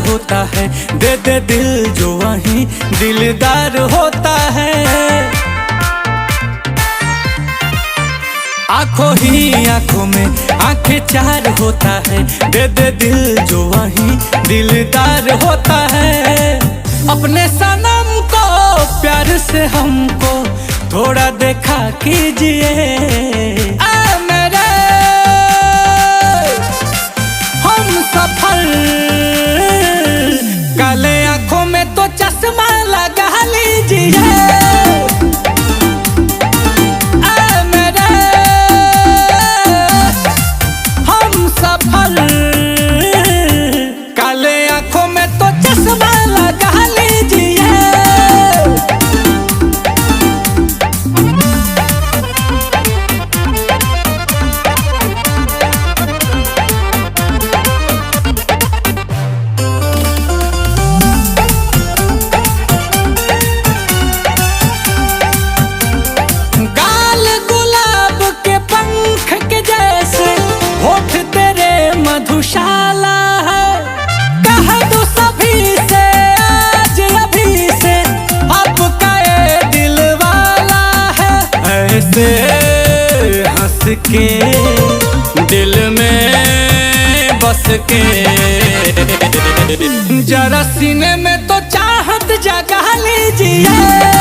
होता है, दे दे दिल जो वहीं दिलदार होता है। आंखों ही आंखों में आंखें चार होता है, दे दे दिल जो वहीं दिलदार होता है। अपने सनम को प्यार से हमको थोड़ा देखा कीजिए, मेरे हम सफल। काले आंखों में तो चश्मा लगा लीजिए, मेरे हम सफल। काले आंखों में तो चश्मा लगा लीजिए। गाल गुलाब के पंख के जैसे, होठ तेरे मधुशाला है। कह दो सभी से आज अभी से, आपका ये दिल वाला है। ऐसे हंस के दिल में बस के, जरा सीने में तो चाहत जगा लीजिए।